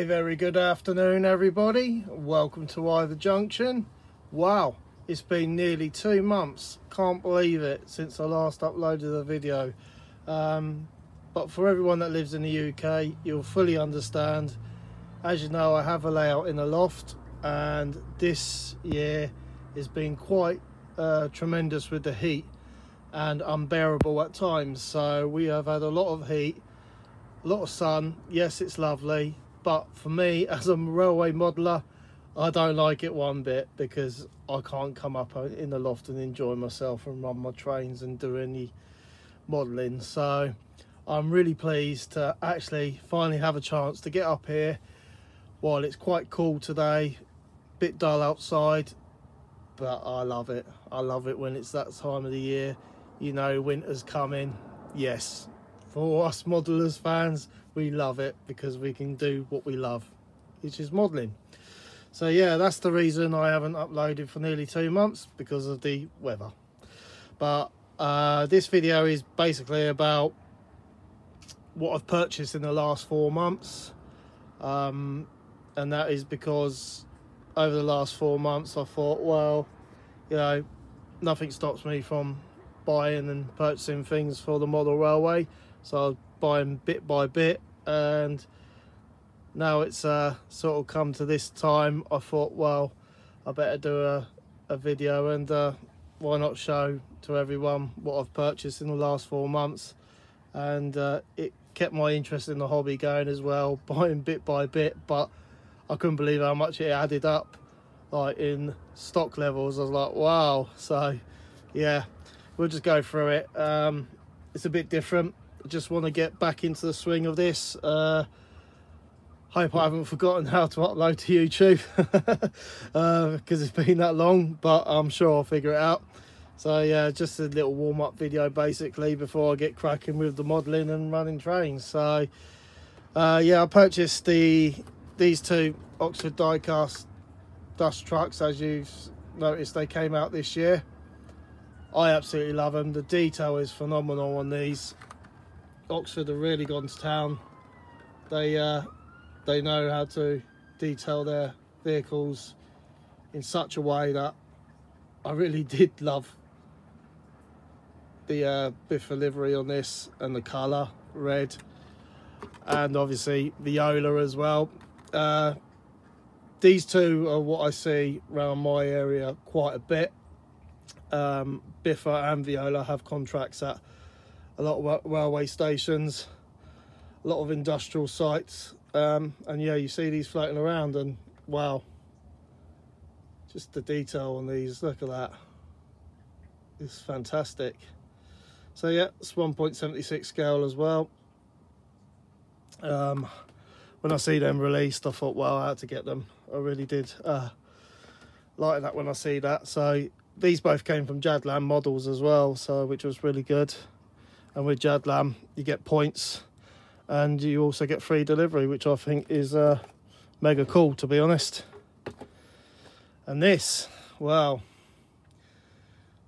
A very good afternoon, everybody. Welcome to Either Junction. Wow, it's been nearly 2 months. Can't believe it, since I last uploaded a video. But for everyone that lives in the UK, you'll fully understand. As you know, I have a layout in the loft, and this year has been quite tremendous with the heat and unbearable at times. So we have had a lot of heat, a lot of sun. Yes, it's lovely, but for me as a railway modeller, I don't like it one bit, because I can't come up in the loft and enjoy myself and run my trains and do any modelling. So I'm really pleased to actually finally have a chance to get up here while it's quite cool today. Bit dull outside, but I love it. I love it when it's that time of the year. You know, winter's coming. Yes, for us modelers fans, we love it because we can do what we love, which is modelling. So yeah, that's the reason I haven't uploaded for nearly 2 months, because of the weather. But this video is basically about what I've purchased in the last 4 months, and that is because over the last 4 months I thought, well, you know, nothing stops me from buying and purchasing things for the model railway, so I was buying bit by bit, and now it's sort of come to this time. I thought, well, I better do a video, and why not show to everyone what I've purchased in the last 4 months. And it kept my interest in the hobby going as well, buying bit by bit, but I couldn't believe how much it added up, like in stock levels. I was like, wow. So yeah, we'll just go through it. It's a bit different. I just want to get back into the swing of this. Hope I haven't forgotten how to upload to YouTube, because it's been that long, but I'm sure I'll figure it out. So yeah, just a little warm-up video basically before I get cracking with the modelling and running trains. So yeah, I purchased these two Oxford diecast dust trucks. As you've noticed, they came out this year. I absolutely love them. The detail is phenomenal on these. Oxford have really gone to town. They know how to detail their vehicles in such a way that I really did love the Biffa livery on this, and the colour red, and obviously Viola as well. These two are what I see around my area quite a bit. Biffa and Viola have contracts at a lot of railway stations, a lot of industrial sites, and yeah, you see these floating around, and wow, just the detail on these, look at that, it's fantastic. So yeah, it's 1.76 scale as well. When I see them released, I thought, well, I had to get them. I really did like that when I see that. So these both came from Jadlam Models as well, so which was really good. And with Jadlam, you get points, and you also get free delivery, which I think is mega cool, to be honest. And this, wow,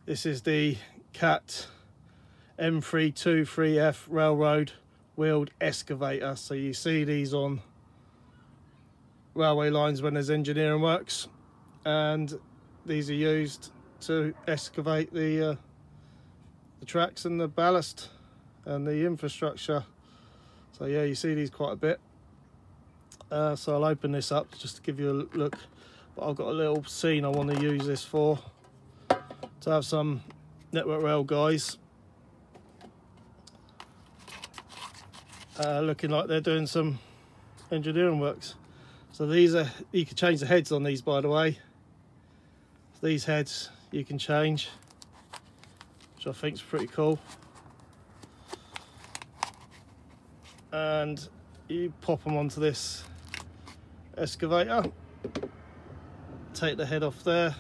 this is the Cat M323F railroad wheeled excavator. So you see these on railway lines when there's engineering works, and these are used to excavate the tracks and the ballast and the infrastructure. So yeah, you see these quite a bit. So I'll open this up just to give you a look, but I've got a little scene I want to use this for, to have some Network Rail guys looking like they're doing some engineering works. So these are, you can change the heads on these, by the way. These heads you can change, which I think is pretty cool. And you pop them onto this excavator, take the head off there,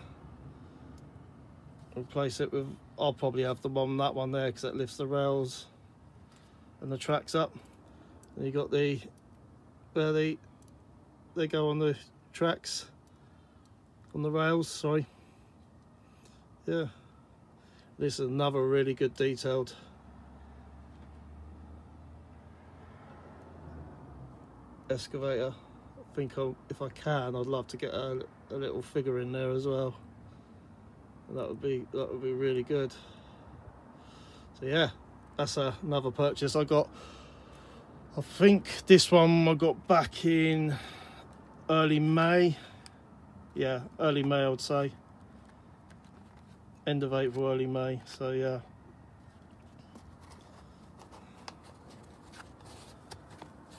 replace it with, I'll probably have them on that one there because that lifts the rails and the tracks up. And you got the, where they go on the tracks, on the rails, sorry. Yeah, this is another really good detailed excavator. think if I can, I'd love to get a little figure in there as well. And that would be really good. So yeah, that's another purchase I got. I think this one I got back in early May. Yeah, early May, I would say. End of April, early May. So yeah.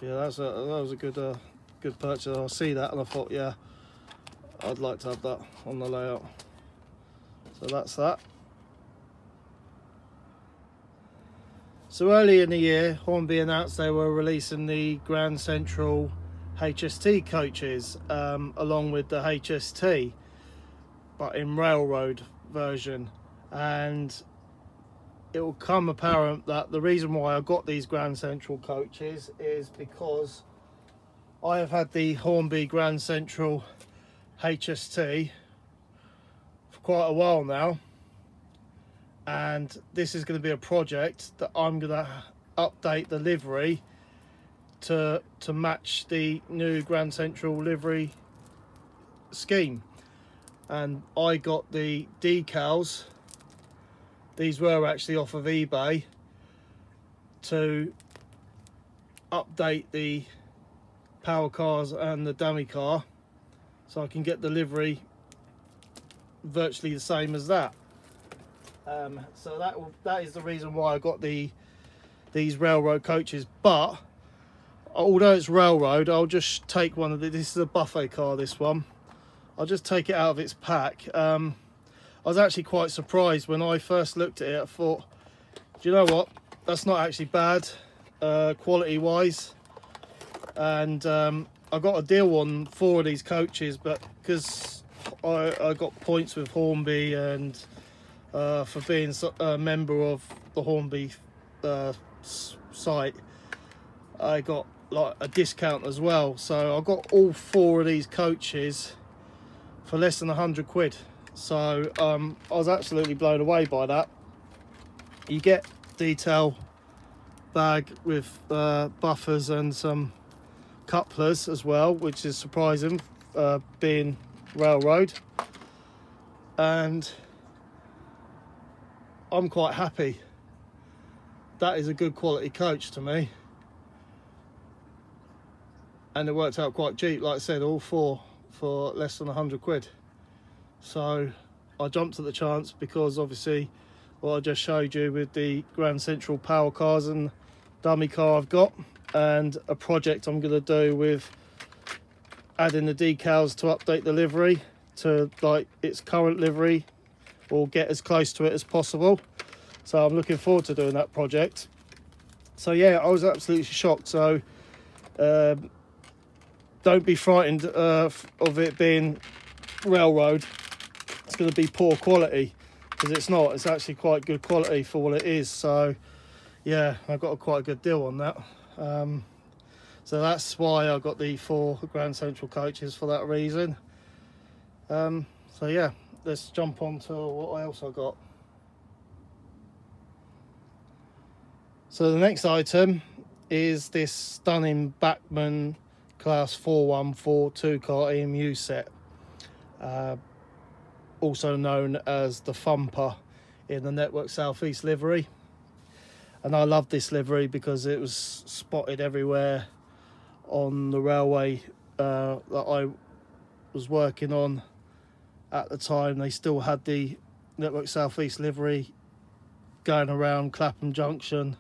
Yeah, that was a good purchase. I see that and I thought, yeah, I'd like to have that on the layout. So that's that. So early in the year, Hornby announced they were releasing the Grand Central HST coaches along with the HST, but in railroad version. And it will come apparent that the reason why I got these Grand Central coaches is because I have had the Hornby Grand Central HST for quite a while now, and this is going to be a project that I'm going to update the livery to match the new Grand Central livery scheme. And I got the decals, these were actually off of eBay, to update the power cars and the dummy car so I can get the livery virtually the same as that. So that is the reason why I got these railroad coaches. But although it's railroad, I'll just take one of this is a buffet car, this one. I'll just take it out of its pack. I was actually quite surprised when I first looked at it. I thought, do you know what, that's not actually bad quality wise. And I got a deal on 4 of these coaches, but because I got points with Hornby and for being a member of the Hornby site, I got like a discount as well. So I got all 4 of these coaches for less than 100 quid. So I was absolutely blown away by that. You get detail bag with buffers and some couplers as well, which is surprising being railroad, and I'm quite happy. That is a good quality coach to me, and it worked out quite cheap. Like I said, all 4 for less than 100 quid. So I jumped at the chance because obviously what I just showed you with the Grand Central power cars and dummy car I've got, and a project I'm going to do with adding the decals to update the livery to like its current livery, or get as close to it as possible. So I'm looking forward to doing that project. So yeah, I was absolutely shocked. So don't be frightened of it being railroad. It's going to be poor quality, because it's not. It's actually quite good quality for what it is. So yeah, I got quite a good deal on that. So that's why I got the 4 Grand Central coaches, for that reason. So yeah, let's jump on to what else I got. So the next item is this stunning Bachmann Class 4142 car EMU set, also known as the Thumper in the Network Southeast livery. And I love this livery because it was spotted everywhere on the railway that I was working on at the time. They still had the Network Southeast livery going around Clapham Junction,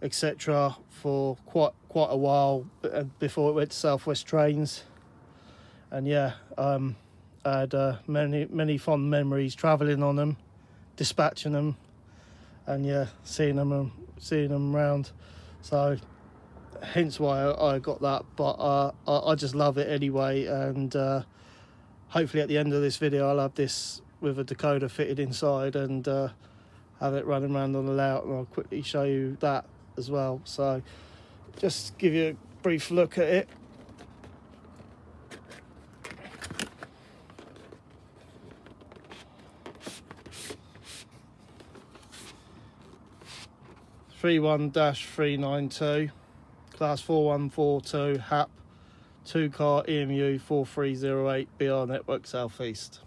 etc., for quite a while before it went to South West Trains. And yeah, I had many fond memories travelling on them, dispatching them, and yeah, seeing them around. So hence why I got that. But I just love it anyway, and hopefully at the end of this video I'll have this with a decoder fitted inside and have it running around on the layout, and I'll quickly show you that as well. So just give you a brief look at it. (31-392) Class 4142 HAP 2 car EMU 4308 BR Network Southeast.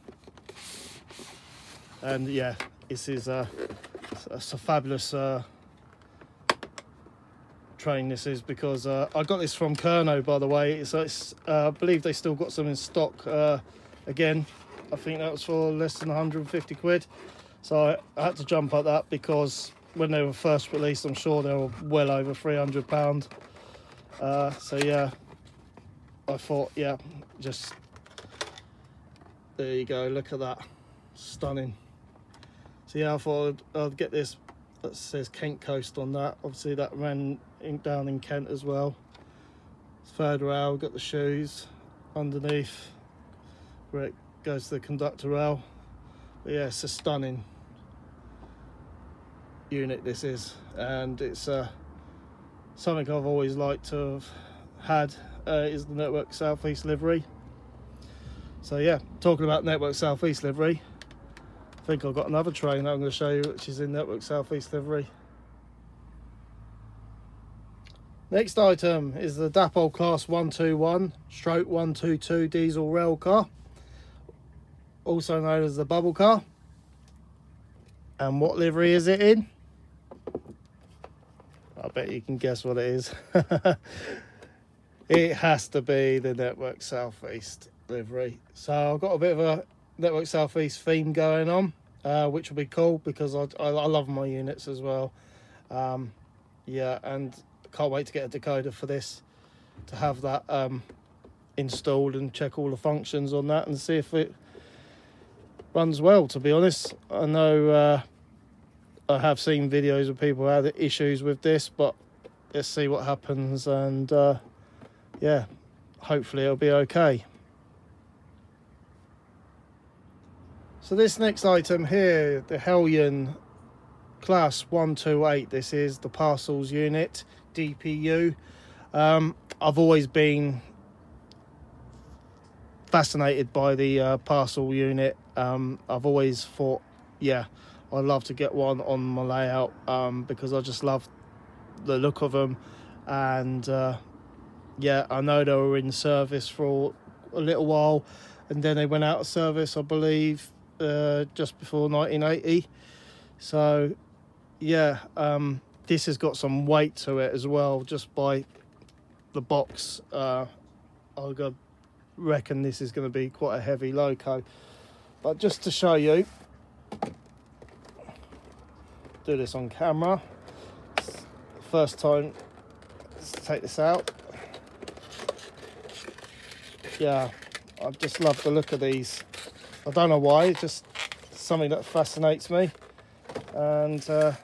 And yeah, this is it's a fabulous train, this is, because I got this from Kerno, by the way. It's I believe they still got some in stock. Again, I think that was for less than 150 quid. So I had to jump at that, because when they were first released, I'm sure they were well over £300. So yeah, I thought, yeah, just there you go, look at that, stunning. So yeah, I thought I'd get this that says Kent Coast on that. Obviously that ran down in Kent as well. Third rail, got the shoes underneath where it goes to the conductor rail. But yeah, it's a stunning unit, this is, and it's something I've always liked to have had, is the Network Southeast livery. So yeah, talking about Network Southeast livery, I think I've got another train that I'm going to show you which is in Network Southeast livery. Next item is the Dapol Class 121/122 diesel rail car, also known as the bubble car. And what livery is it in? I bet you can guess what it is. It has to be the Network Southeast livery. So I've got a bit of a Network Southeast theme going on, which will be cool, because I love my units as well. Yeah, and can't wait to get a decoder for this, to have that installed and check all the functions on that and see if it runs well. To be honest, I know I have seen videos of people who had issues with this, but let's see what happens, and yeah, hopefully it'll be okay. So this next item here, the Hellion Class 128, this is the parcels unit, DPU. I've always been fascinated by the parcel unit. I've always thought, yeah, I'd love to get one on my layout, because I just love the look of them. And yeah, I know they were in service for a little while, and then they went out of service, I believe, just before 1980. So yeah, this has got some weight to it as well, just by the box. I reckon this is going to be quite a heavy loco. But just to show you, do this on camera. First time, let's take this out. Yeah, I just love the look of these. I don't know why, it's just something that fascinates me. And to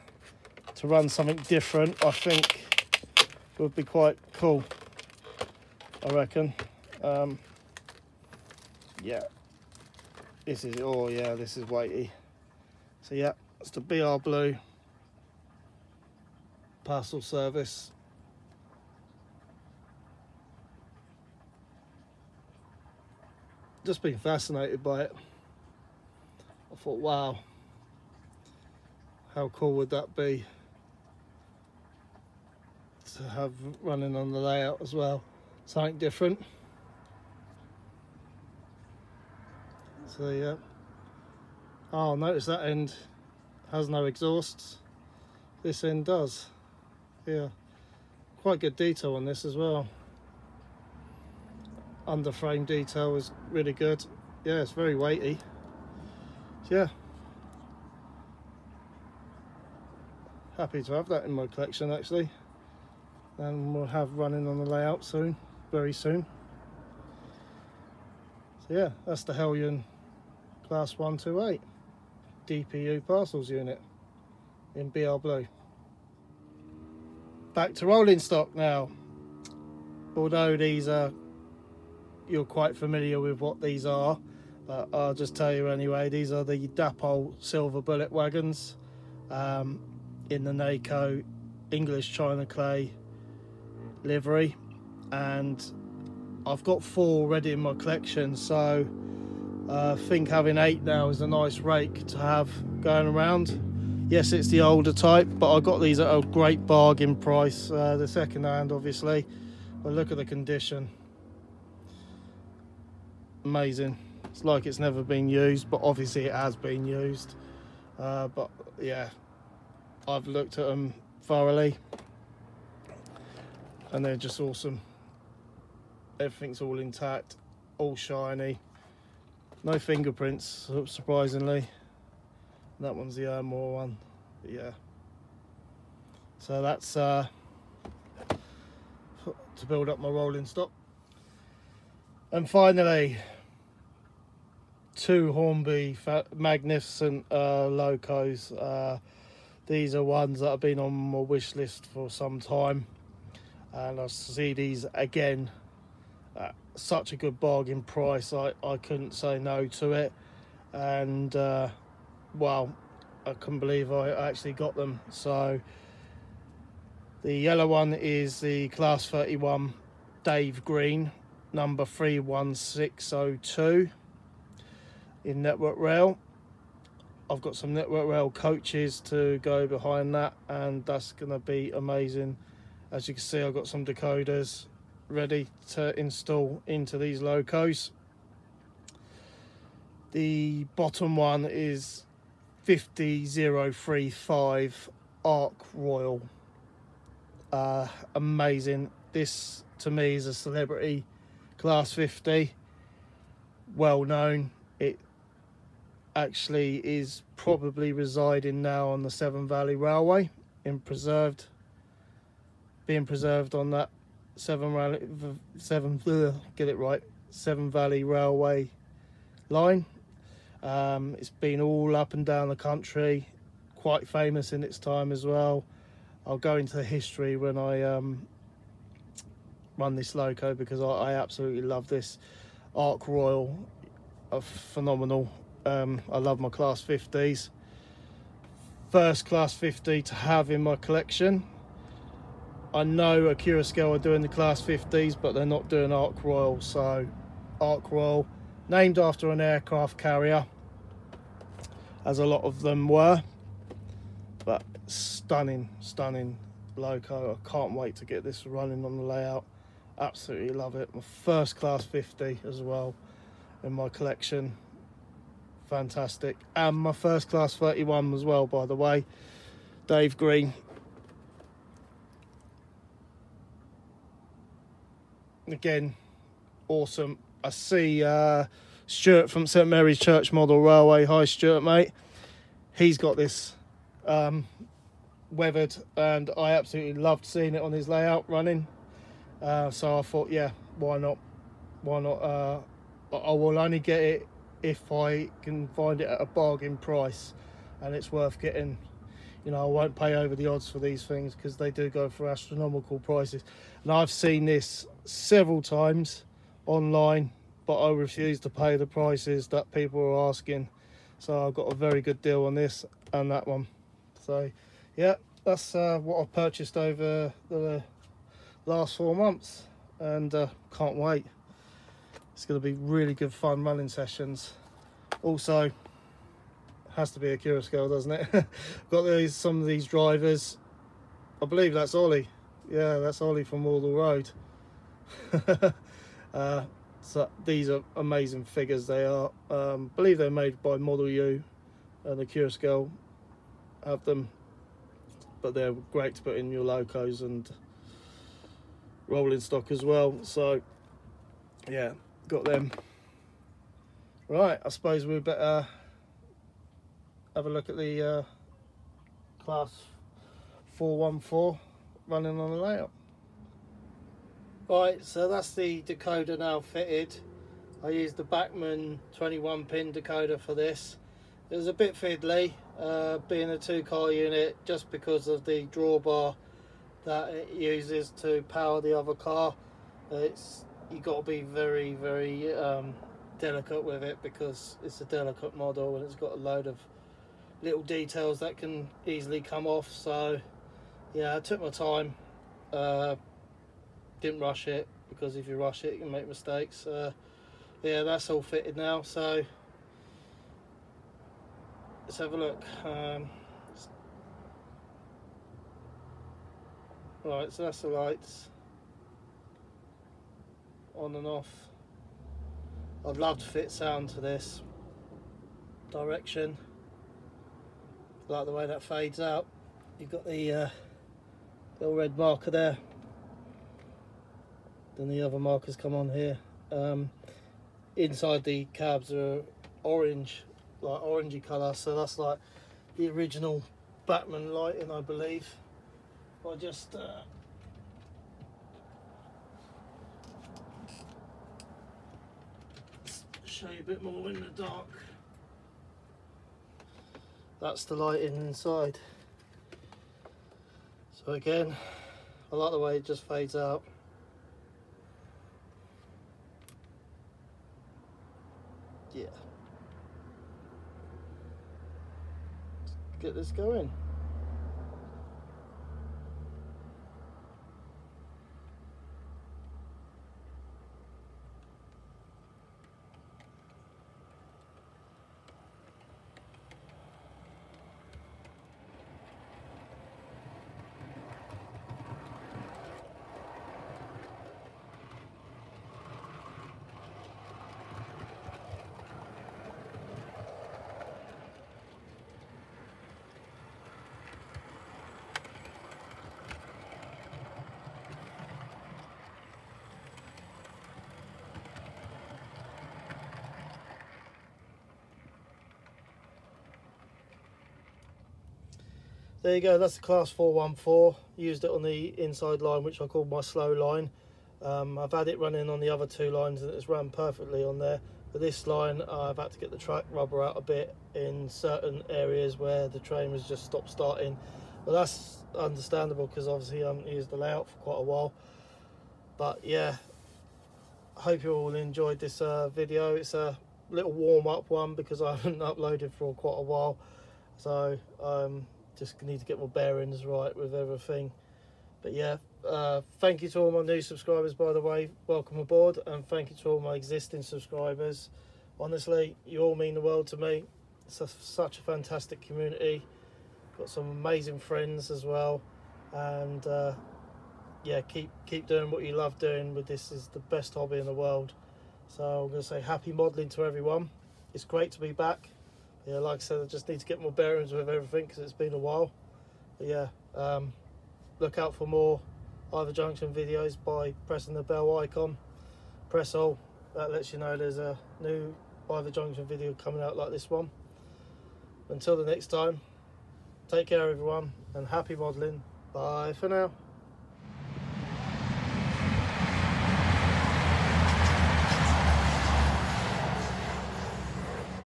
run something different, I think would be quite cool, I reckon. Yeah, this is, oh yeah, this is weighty. So yeah, it's the BR Blue parcel service. Just been fascinated by it. I thought, wow, how cool would that be to have running on the layout as well, something different. So yeah, oh, notice that end has no exhausts, this end does. Yeah, quite good detail on this as well. Under frame detail is really good. Yeah, it's very weighty. Yeah, happy to have that in my collection actually, and we'll have running on the layout soon, very soon. So yeah, that's the Hellion Class 128 DPU parcels unit in BR Blue. Back to rolling stock now. Although these are, you're quite familiar with what these are, but I'll just tell you anyway. These are the Dapol Silver Bullet wagons in the NACO English China Clay livery, and I've got 4 already in my collection, so I think having 8 now is a nice rake to have going around. Yes, it's the older type, but I got these at a great bargain price, the second hand obviously, but look at the condition. amazing. It's like it's never been used, but obviously it has been used. But yeah, I've looked at them thoroughly and they're just awesome. Everything's all intact, all shiny, no fingerprints, surprisingly. That one's the Ermor one, but yeah. So that's to build up my rolling stock. And finally, two Hornby magnificent locos. These are ones that have been on my wish list for some time, and I see these again at such a good bargain price. I couldn't say no to it, and well, I couldn't believe I actually got them. So the yellow one is the Class 31 Dave Green, number 31602 in Network Rail. I've got some Network Rail coaches to go behind that, and that's going to be amazing. As you can see, I've got some decoders ready to install into these locos. The bottom one is 50035 Arc Royal. Amazing. This to me is a celebrity Class 50, well known. It actually is probably residing now on the Severn Valley Railway, being preserved on that Severn Valley Railway line. It's been all up and down the country, quite famous in its time as well. I'll go into the history when I run this loco, because I absolutely love this. Arc Royal are phenomenal. I love my Class 50s. First Class 50 to have in my collection. I know Accurascale are doing the Class 50s, but they're not doing Arc Royal. So Arc Royal, named after an aircraft carrier, as a lot of them were, but stunning loco. I can't wait to get this running on the layout. Absolutely love it. My first Class 50 as well in my collection. Fantastic. And my first Class 31 as well, by the way. Dave Green. Again, awesome. I see Stuart from St Mary's Church Model Railway. Hi Stuart, mate. He's got this weathered, and I absolutely loved seeing it on his layout running. So I thought, yeah, why not? I will only get it if I can find it at a bargain price, and it's worth getting. You know, I won't pay over the odds for these things, because they do go for astronomical prices. And I've seen this several times online, but I refuse to pay the prices that people are asking. So I've got a very good deal on this and that one. So yeah, that's what I've purchased over the last 4 months, and can't wait. It's going to be really good fun running sessions. Also, has to be Accurascale, doesn't it? Got some of these drivers. I believe that's Ollie. Yeah, that's Ollie from Wardle Road. So these are amazing figures. They are. I believe they're made by Model U, and Accurascale have them. But they're great to put in your locos and rolling stock as well. So yeah, got them. Right, I suppose we better have a look at the Class 414 running on the layout. Right, so that's the decoder now fitted. I used the Bachmann 21 pin decoder for this. It was a bit fiddly, being a 2-car unit, just because of the drawbar that it uses to power the other car. You've got to be very delicate with it, because it's a delicate model and it's got a load of little details that can easily come off. So yeah, I took my time, didn't rush it, because if you rush it you can make mistakes. Yeah, that's all fitted now, so let's have a look. Right, so that's the lights on and off. I'd love to fit sound to this direction. I like the way that fades out. You've got the little red marker there. Then the other markers come on here. Inside the cabs are orange, like orangey colour, so that's like the original Batman lighting, I believe. I'll just show you a bit more in the dark. That's the lighting inside. So again, I like the way it just fades out. Yeah. Let's get this going. There you go, that's the Class 414. Used it on the inside line, which I call my slow line. I've had it running on the other two lines and it's run perfectly on there. But this line, I've had to get the track rubber out a bit in certain areas where the train was just stop starting. But that's understandable because obviously I haven't used the layout for quite a while. But yeah, I hope you all enjoyed this video. It's a little warm-up one because I haven't uploaded for quite a while. So just need to get my bearings right with everything. But yeah, thank you to all my new subscribers, by the way. Welcome aboard, and thank you to all my existing subscribers. Honestly, you all mean the world to me. It's such a fantastic community. Got some amazing friends as well, and yeah, keep doing what you love doing. With this is the best hobby in the world. So I'm going to say happy modelling to everyone. It's great to be back. Yeah, like I said, I just need to get more bearings with everything because it's been a while. But yeah, look out for more Ivor Junction videos by pressing the bell icon. Press all. That lets you know there's a new Ivor Junction video coming out like this one. Until the next time, take care everyone and happy modelling. Bye for now.